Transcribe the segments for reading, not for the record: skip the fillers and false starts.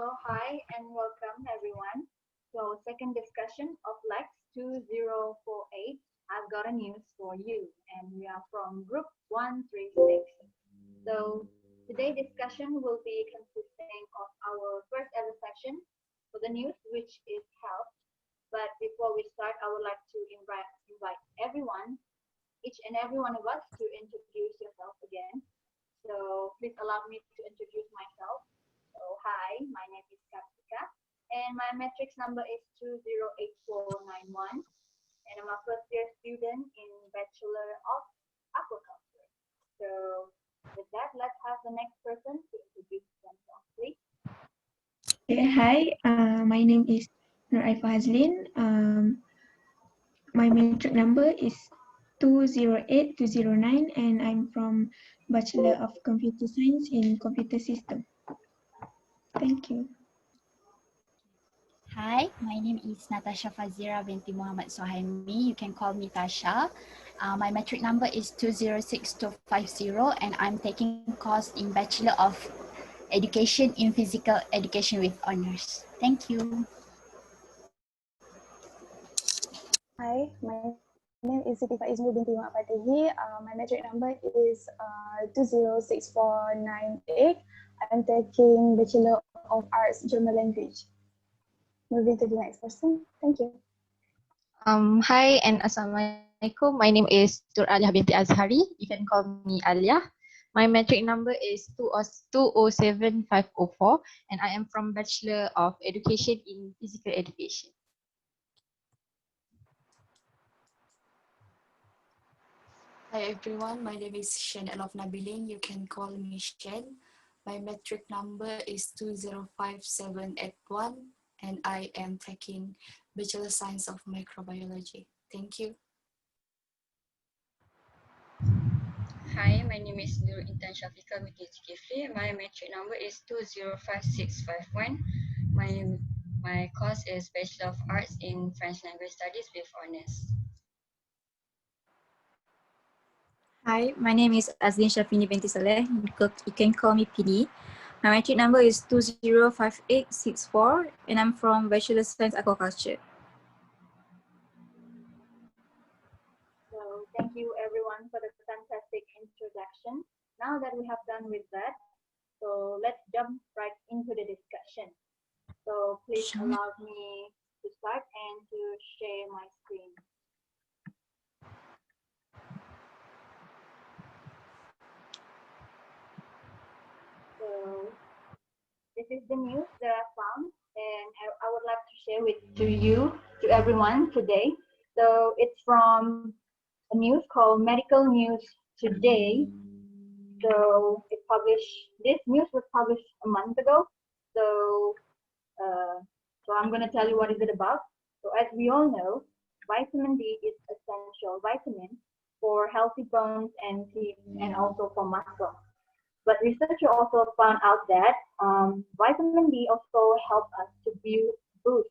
So hi and welcome everyone to our second discussion of LAX2048. I've got a news for you and we are from group 136. So today's discussion will be consisting of our first ever section for the news which is health. But before we start, I would like to invite everyone, each and every one of us to introduce yourself again. So please allow me to introduce myself. So hi, my name is Kartika and my matrix number is 208491 and I'm a first year student in Bachelor of Aquaculture. So with that, let's have the next person to introduce themselves, please. Hi, my name is Nur Aifa Hazlin. My matric number is 208209 and I'm from Bachelor of Computer Science in Computer System. Thank you. Hi, my name is Natasha Fazira binti Muhammad Sohaimi. You can call me Tasha. My metric number is 206250 and I'm taking course in Bachelor of Education in Physical Education with Honours. Thank you. Hi, my name is Siti Faizmu binti Mak Fatihi. My metric number is 206498. I'm taking Bachelor of Arts German Language. Moving to the next person. Thank you. Hi and Assalamualaikum. My name is Tur Alia binti Azhari. You can call me Alia. My metric number is 207504 and I am from Bachelor of Education in Physical Education. Hi everyone, my name is Shen Elof Nabilin. You can call me Shen. My metric number is 205781 and I am taking Bachelor Science of Microbiology. Thank you. Hi, my name is Nur Intan Shafika binti Zulkifli. My metric number is 205651. My course is Bachelor of Arts in French Language Studies with Honours. Hi, my name is Azlin Shafini binti Saleh. You can call me PD. My metric number is 205864 and I'm from Bachelor Science Aquaculture. So thank you everyone for the fantastic introduction. Now that we have done with that, so let's jump right into the discussion. So please allow me to start and to share my screen. So this is the news that I found and I would like to share with to everyone today. So it's from a news called Medical News Today. So this news was published a month ago. So I'm going to tell you what is it about. So as we all know, vitamin D is essential vitamin for healthy bones and teeth and also for muscle. But researchers also found out that vitamin D also helps us to boost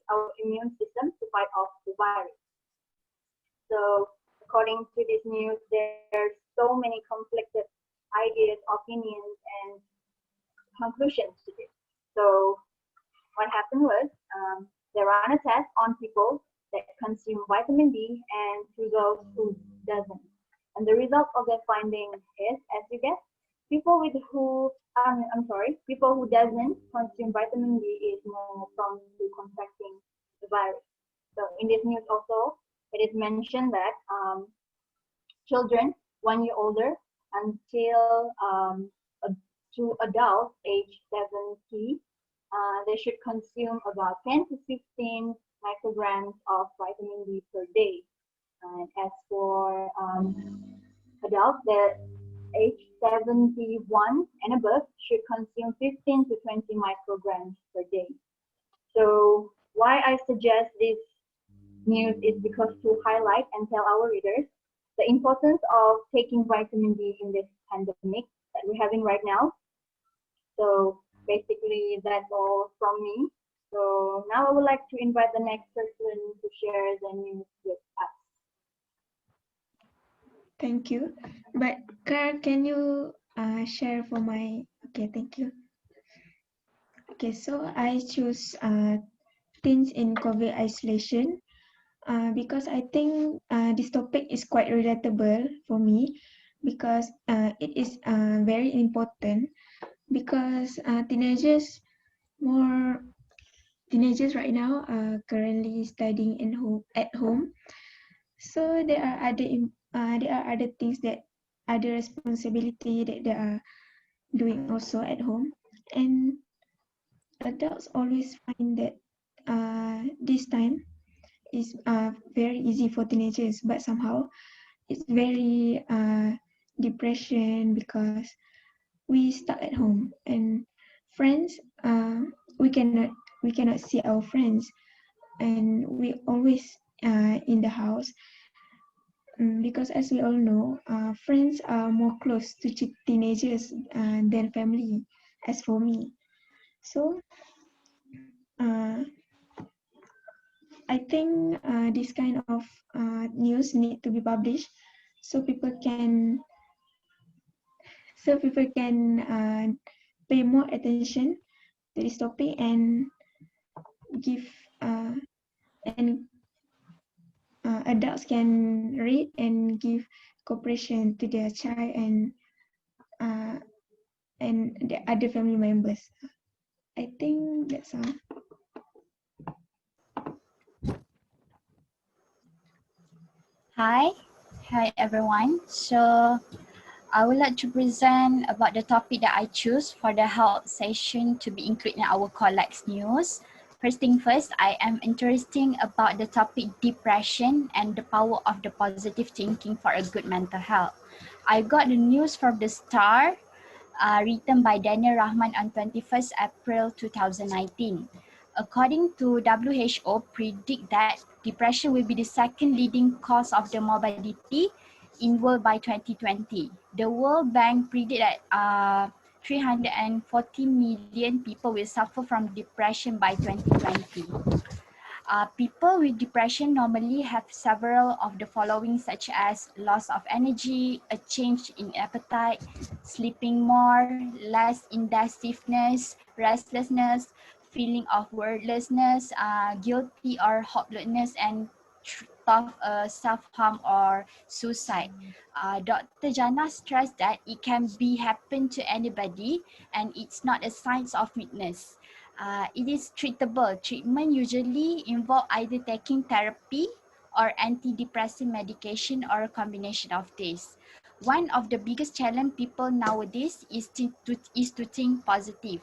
our immune system to fight off the virus. So according to this news, there's so many conflicted ideas, opinions, and conclusions to this. So what happened was they ran a test on people that consume vitamin D and to those who doesn't. And the result of their finding is, as you guess, people who doesn't consume vitamin D is more prone to contracting the virus. So in this news also, it is mentioned that children 1 year older until to adults age 70, they should consume about 10 to 15 micrograms of vitamin D per day. And as for adults that age 71 and above should consume 15 to 20 micrograms per day. So why I suggest this news is because to highlight and tell our readers the importance of taking vitamin D in this pandemic that we're having right now. So basically that's all from me. So now I would like to invite the next person to share the news with us. Thank you. But Kar, can you share for my? Okay, thank you. Okay, so I choose teens in COVID isolation because I think this topic is quite relatable for me because it is very important because more teenagers right now are currently studying at home. So there are other things that other responsibility that they are doing also at home, and adults always find that this time is very easy for teenagers, but somehow it's very depression because we stuck at home and friends we cannot we cannot see our friends and we always in the house. Because as we all know, friends are more close to teenagers than family, as for me. So uh, I think this kind of news need to be published so people can pay more attention to this topic and give and adults can read and give cooperation to their child uh, and the other family members. I think that's all. Hi everyone. So I would like to present about the topic that I choose for the health session to be included in our Collects news. First thing first, I am interested about the topic depression and the power of the positive thinking for a good mental health. I got the news from the Star, written by Daniel Rahman on 21st April 2019. According to WHO, predict that depression will be the second leading cause of the morbidity in world by 2020. The World Bank predict that 340 million people will suffer from depression by 2020. People with depression normally have several of the following, such as loss of energy, a change in appetite, sleeping more, less indecisiveness, restlessness, feeling of wordlessness, guilty or hopelessness, and thought of self-harm or suicide. Dr. Jana stressed that it can be happen to anybody and it's not a sign of weakness. It is treatable. Treatment usually involve either taking therapy or antidepressant medication or a combination of these. One of the biggest challenge people nowadays is to think positive.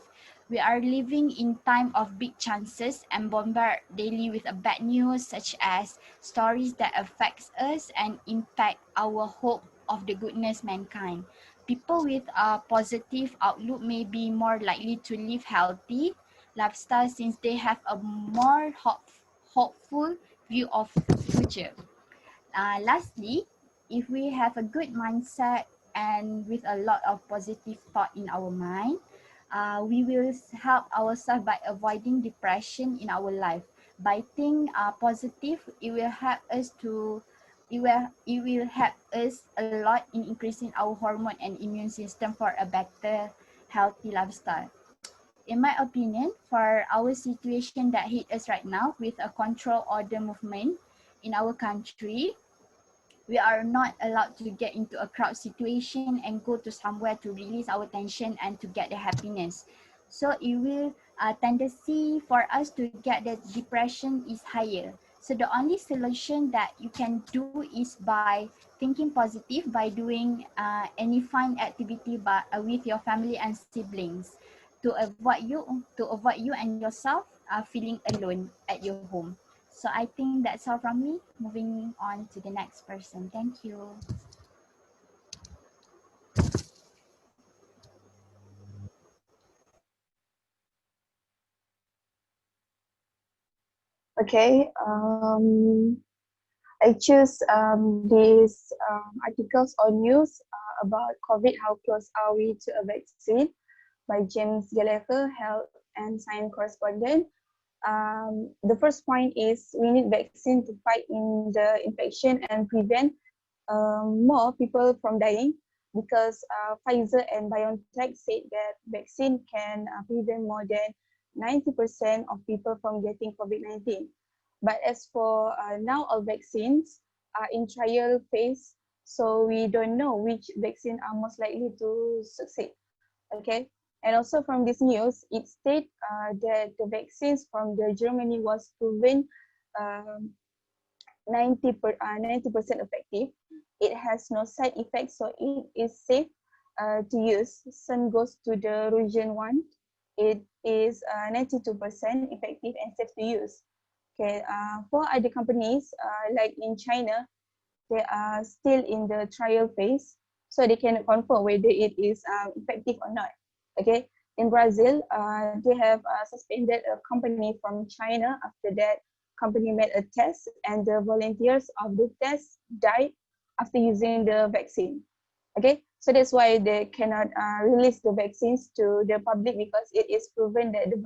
We are living in time of big chances and bombard daily with a bad news such as stories that affects us and impact our hope of the goodness mankind. People with a positive outlook may be more likely to live healthy lifestyle since they have a more hopeful view of future. Lastly, if we have a good mindset and with a lot of positive thought in our mind, we will help ourselves by avoiding depression in our life. By thinking positive, it will help us a lot in increasing our hormone and immune system for a better healthy lifestyle. In my opinion, for our situation that hit us right now with a control order movement in our country, we are not allowed to get into a crowd situation and go to somewhere to release our tension and to get the happiness. So it will tendency for us to get the depression is higher. So the only solution that you can do is by thinking positive, by doing any fun activity with your family and siblings to avoid you and yourself feeling alone at your home. So I think that's all from me. Moving on to the next person. Thank you. Okay, I choose these articles or news about COVID. How close are we to a vaccine? By James Gallagher, health and science correspondent. The first point is we need vaccine to fight in the infection and prevent more people from dying because Pfizer and BioNTech said that vaccine can prevent more than 90% of people from getting COVID-19. But as for now, all vaccines are in trial phase, so we don't know which vaccine are most likely to succeed. Okay, and also from this news, it states that the vaccines from the Germany was proven um, 90% effective. It has no side effects, so it is safe to use. Same goes to the Russian one. It is 92% effective and safe to use. Okay, for other companies, like in China, they are still in the trial phase, so they cannot confirm whether it is effective or not. Okay, in Brazil, they have suspended a company from China after that company made a test and the volunteers of the test died after using the vaccine. Okay, so that's why they cannot release the vaccines to the public because it is proven that the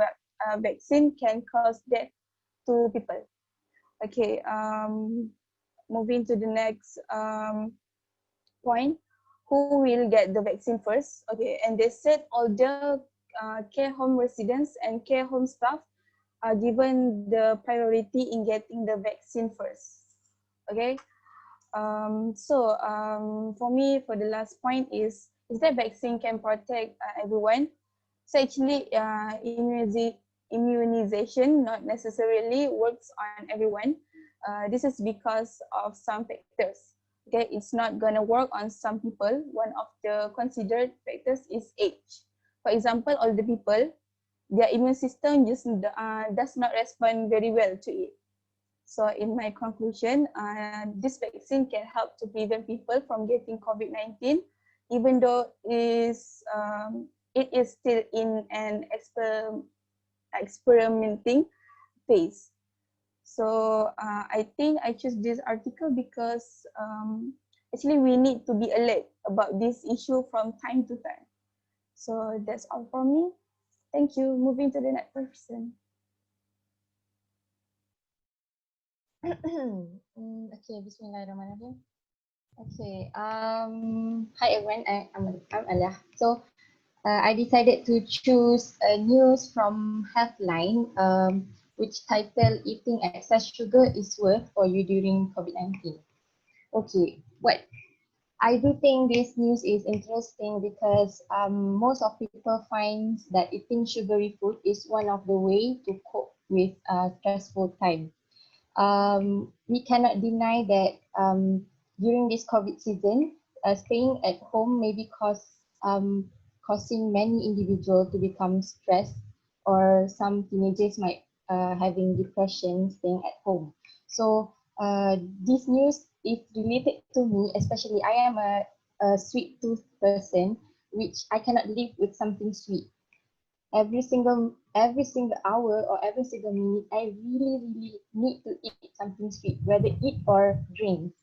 vaccine can cause death to people. Okay, moving to the next point, who will get the vaccine first? Okay, and they said all the care home residents and care home staff are given the priority in getting the vaccine first. Okay, for me, for the last point is that vaccine can protect everyone. So actually, immunization not necessarily works on everyone. This is because of some factors. Okay, it's not gonna work on some people. One of the considered factors is age. For example, older people, their immune system just does not respond very well to it. So in my conclusion, this vaccine can help to prevent people from getting COVID-19, even though it is still in an experimenting phase. So I think I choose this article because actually we need to be alert about this issue from time to time. So that's all from me. Thank you. Moving to the next person. Okay, Bismillahirrahmanirrahim. Okay, hi everyone, I'm Alia. So I decided to choose a news from Healthline, which titled "Eating Excess Sugar is Worth for You During COVID-19." Okay, I do think this news is interesting because most of people find that eating sugary food is one of the way to cope with stressful time. We cannot deny that during this COVID season, staying at home maybe causing many individuals to become stressed, or some teenagers might having depression staying at home. So this news is related to me, especially I am a sweet tooth person, which I cannot live with something sweet. Every single hour or every single minute, I really need to eat something sweet, whether eat or drink.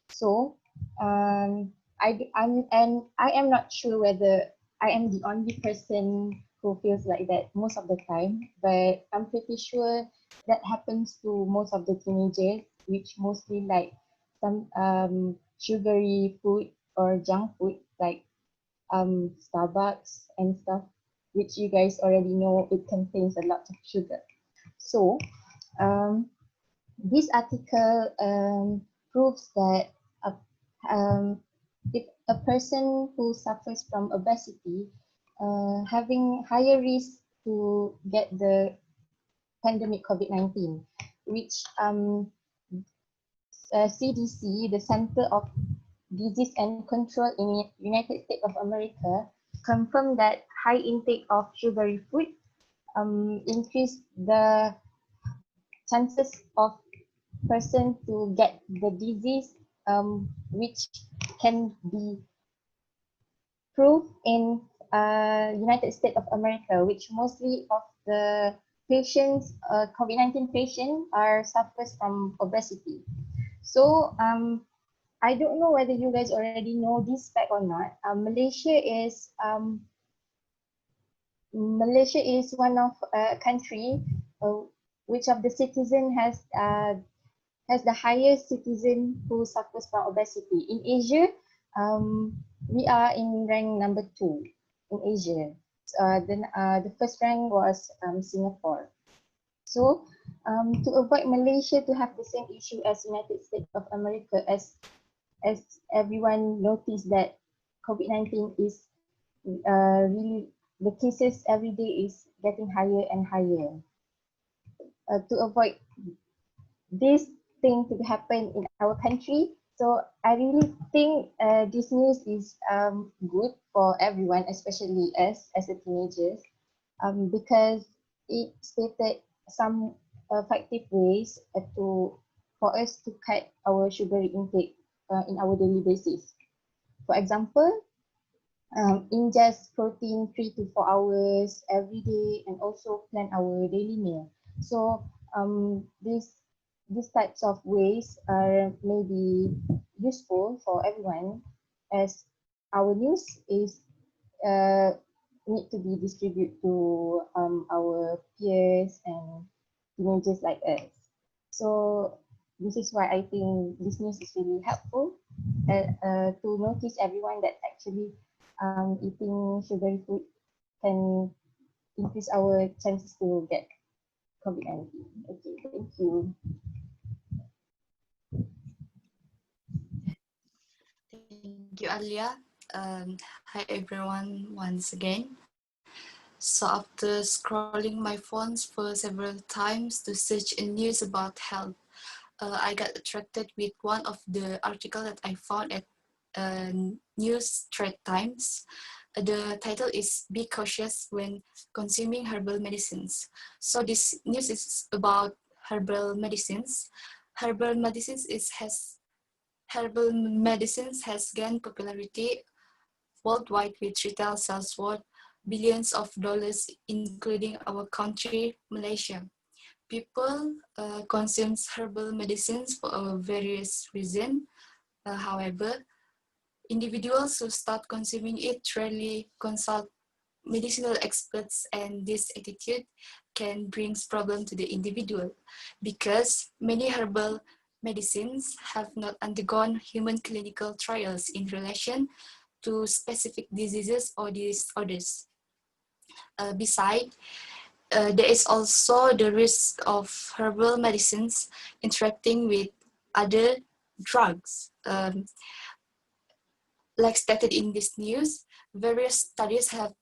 So I am not sure whether I am the only person who feels like that most of the time, but I'm pretty sure that happens to most of the teenagers, which mostly like some sugary food or junk food like Starbucks and stuff, which you guys already know it contains a lot of sugar. So this article proves that if a person who suffers from obesity having higher risk to get the pandemic COVID-19, which CDC, the Center of Disease and Control in United States of America, confirmed that high intake of sugary food increase the chances of person to get the disease, which can be proved in United States of America, which mostly of the patients, COVID-19 patients, are suffers from obesity. So I don't know whether you guys already know this fact or not. Malaysia is one of country which of the citizen has the highest citizen who suffers from obesity. In Asia, we are in rank number 2 in Asia. The first rank was Singapore. So to avoid Malaysia to have the same issue as United States of America, as everyone noticed that COVID-19 is really, the cases every day is getting higher and higher. To avoid this thing to happen in our country, so I really think this news is good for everyone, especially us as a teenagers, because it stated some effective ways to for us to cut our sugar intake in our daily basis. For example, ingest protein 3 to 4 hours every day, and also plan our daily meal. So these types of ways are maybe useful for everyone, as our news is uh, need to be distributed to our peers and teenagers like us. So this is why I think this news is really helpful to notice everyone that actually eating sugary food can increase our chances to get COVID-19. Okay, thank you. Thank you, Alia. Hi everyone once again. So after scrolling my phones for several times to search a news about health, I got attracted with one of the article that I found at News Thread Times. The title is "Be Cautious When Consuming Herbal Medicines." So this news is about herbal medicines. Herbal medicines is has Herbal medicines has gained popularity worldwide with retail sales worth billions of dollars, including our country, Malaysia. People consume herbal medicines for various reasons. However, individuals who start consuming it rarely consult medicinal experts, and this attitude can bring problems to the individual because many herbal medicines have not undergone human clinical trials in relation to specific diseases or disorders. Besides, there is also the risk of herbal medicines interacting with other drugs. Like stated in this news, various studies have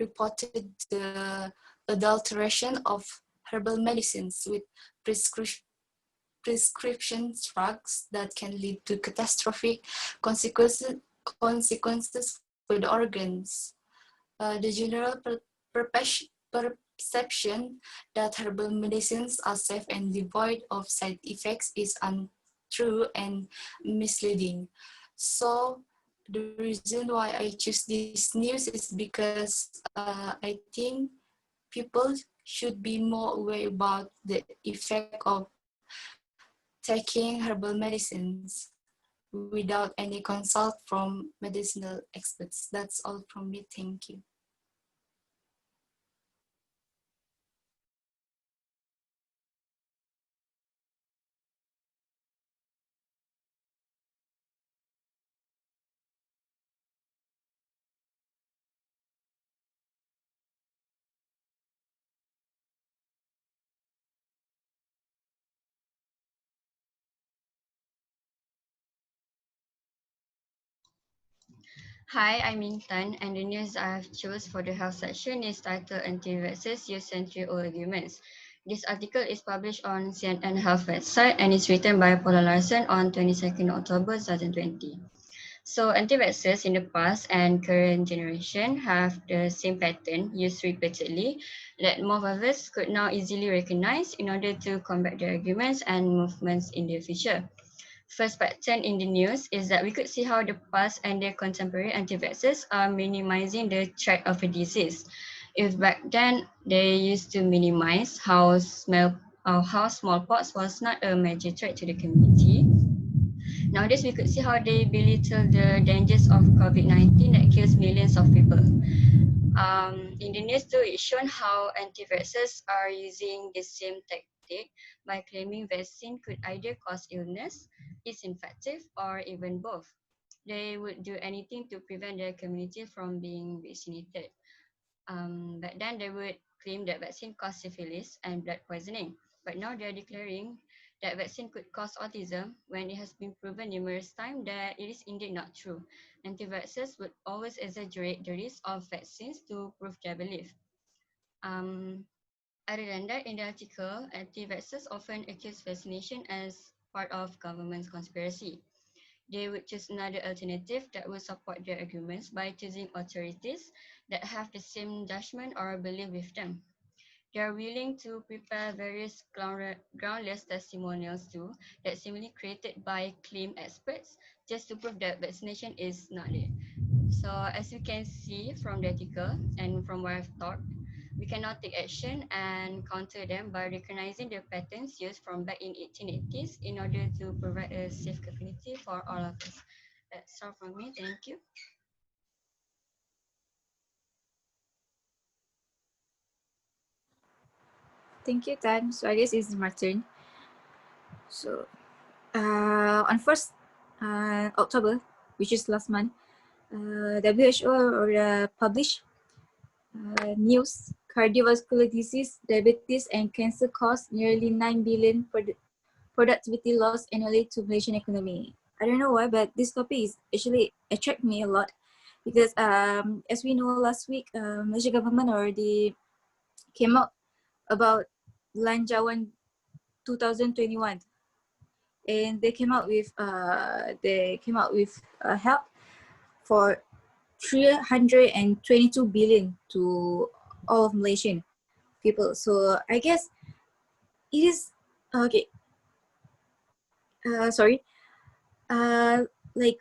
reported the adulteration of herbal medicines with prescription drugs that can lead to catastrophic consequences for the organs. The general perception that herbal medicines are safe and devoid of side effects is untrue and misleading. So the reason why I choose this news is because I think people should be more aware about the effect of taking herbal medicines without any consult from medicinal experts. That's all from me. Thank you. Hi, I'm Intan, and the news I've chose for the health section is titled Anti-Vaxxers Use Century-Old Arguments. This article is published on CNN Health website and is written by Paula Larson on 22nd October 2020. So anti-vaxxers in the past and current generation have the same pattern used repeatedly that more of us could now easily recognize in order to combat their arguments and movements in the future. First pattern in the news is that we could see how the past and their contemporary anti-vaxxers are minimizing the threat of a disease. If back then they used to minimize how smallpox was not a major threat to the community, nowadays we could see how they belittle the dangers of COVID-19 that kills millions of people. In the news too, it's shown how anti-vaxxers are using the same tactic by claiming vaccine could either cause illness, is infective, or even both. They would do anything to prevent their community from being vaccinated. Back then, they would claim that vaccine caused syphilis and blood poisoning, but now they're declaring that vaccine could cause autism when it has been proven numerous times that it is indeed not true. Anti-vaxxers would always exaggerate the risk of vaccines to prove their belief. Other than that, in the article, anti-vaxxers often accuse vaccination as part of government's conspiracy. They would choose another alternative that will support their arguments by choosing authorities that have the same judgment or belief with them. They are willing to prepare various groundless testimonials too that seemingly created by claim experts just to prove that vaccination is not there. So as you can see from the article and from what I've talked, we cannot take action and counter them by recognizing the patterns used from back in 1880s in order to provide a safe community for all of us. That's all from me. Thank you. Thank you, Tan. So I guess it's my turn. So on 1st October, which is last month, WHO published news cardiovascular disease, diabetes, and cancer cost nearly 9 billion productivity loss annually to Malaysian economy. I don't know why, but this topic is actually attract me a lot because as we know last week, Malaysia government already came out about Lanjawan 2021, and they came out with help for 322 billion to all of Malaysian people. So I guess it is okay. Sorry. Like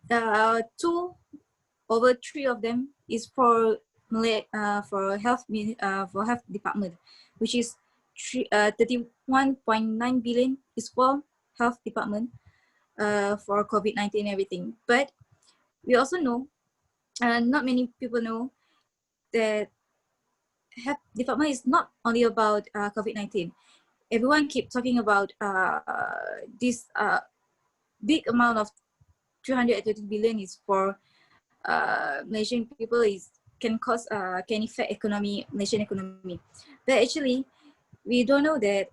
2/3 of them is for for health department, which is 31.9 billion is for health department for COVID-19 and everything. But we also know, not many people know that health department is not only about COVID-19. Everyone keep talking about this big amount of 330 billion is for Malaysian people is can affect Malaysian economy. But actually, we don't know that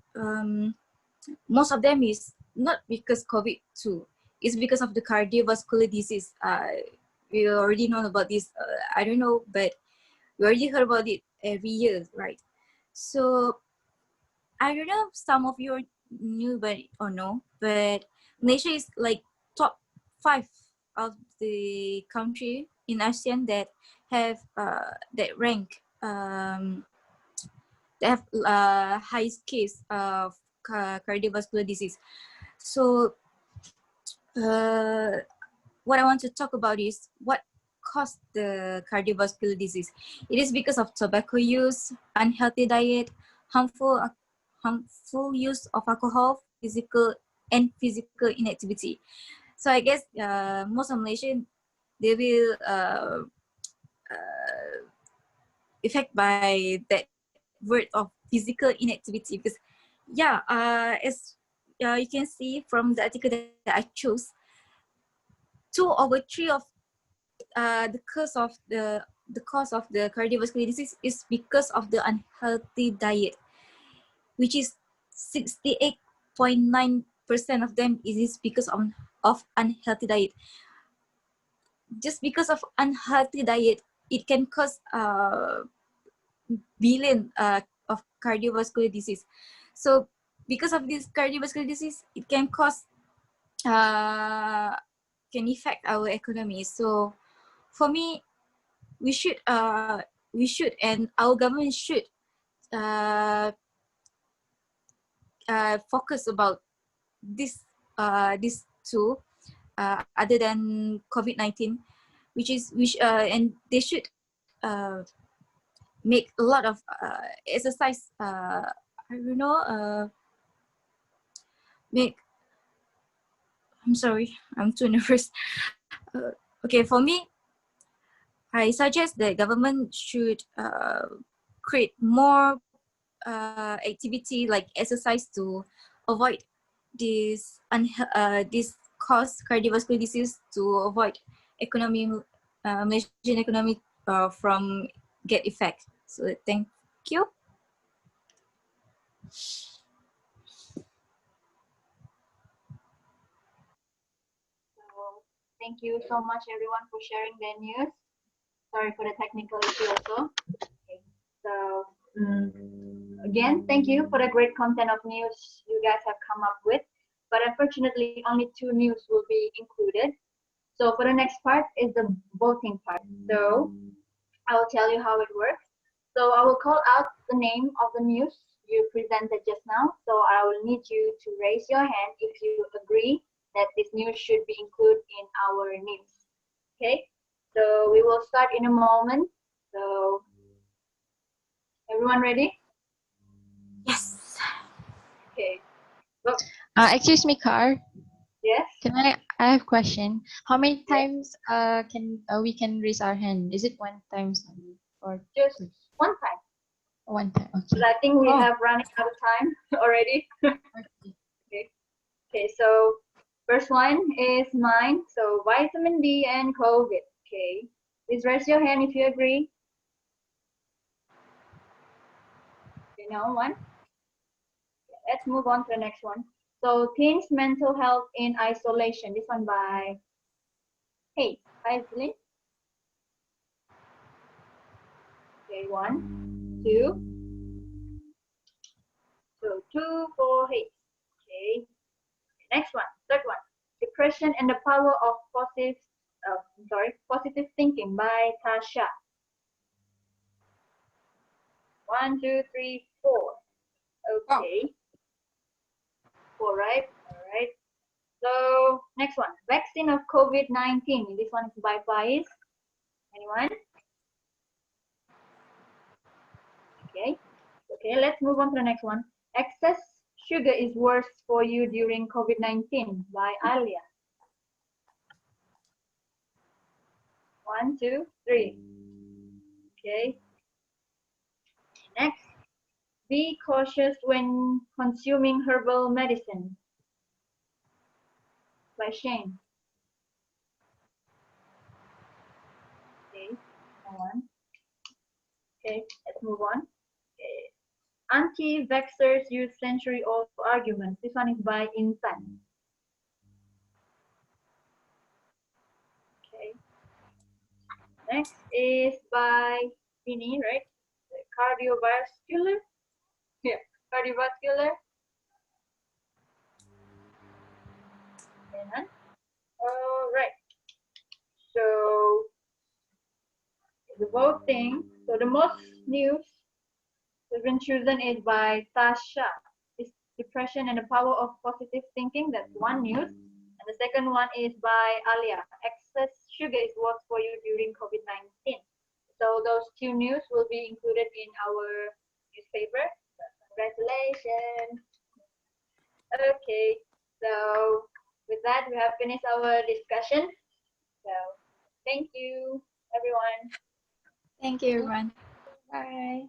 most of them is not because COVID too. It's because of the cardiovascular disease. We already know about this. I don't know, but we already heard about it every year, right? So I don't know if some of you knew but or no, but Malaysia is like top 5 of the country in ASEAN that have that rank that have highest case of cardiovascular disease. So what I want to talk about is what caused the cardiovascular disease. It is because of tobacco use, unhealthy diet, harmful use of alcohol, physical inactivity. So I guess most of Malaysian, they will affect by that word of physical inactivity because yeah, as you can see from the article that I chose, 2/3 of the cause of the cardiovascular disease is because of the unhealthy diet, which is 68.9% of them is because of unhealthy diet. Just because of unhealthy diet, it can cause billion of cardiovascular disease. So because of this cardiovascular disease, it can cause can affect our economy. So for me, we should and our government should focus about this two other than COVID-19, and they should make a lot of exercise. I don't know. Make. I'm sorry. I'm too nervous. Okay, for me, I suggest that government should create more activity like exercise to avoid this cause cardiovascular disease, to avoid Malaysian economy from get effect. So thank you. So thank you so much everyone for sharing the news. Sorry for the technical issue also. Okay. So again, thank you for the great content of news you guys have come up with. But unfortunately, only 2 news will be included. So for the next part is the voting part. So I will tell you how it works. So I will call out the name of the news you presented just now. So I will need you to raise your hand if you agree that this news should be included in our news. Okay, so we will start in a moment. So everyone ready? Yes. Okay, go. Excuse me, Car. Yes, Can I have a question. How many yes, times can we can raise our hand? Is it one time only or just two? one time. One time? But Okay. I think we Oh, have running out of time already. okay. Okay. Okay, so first one is mine. So vitamin D and COVID. Okay, please raise your hand if you agree. Okay, no one. Let's move on to the next one. So teens mental health in isolation. This one by Hey, hi Celine. Okay, 1, 2. So 2 for Hey. Okay, next one, third one. Depression and the power of positive thinking by Tasha. 1, 2, 3, 4. Okay. 4, right? All right. So next one, vaccine of COVID-19. This one is by Faiz. Anyone? Okay. Okay, let's move on to the next one. Excess sugar is worse for you during COVID-19 by Alia. 1, 2, 3. Okay. Next, be cautious when consuming herbal medicine by Shane. Okay, no one. Okay, let's move on. Okay. Anti-vaxxers use century-old arguments. This one is by Insan. Okay. Next is by Vinny, right? Cardiovascular. Yeah, cardiovascular. And all right. So the voting. So the most news has been chosen is by Tasha. It's depression and the power of positive thinking. That's one news. And the second one is by Alia. Excess sugar is worse for you during COVID-19. So those 2 news will be included in our newspaper. So congratulations. Okay. So with that, we have finished our discussion. So thank you, everyone. Thank you, everyone. Bye.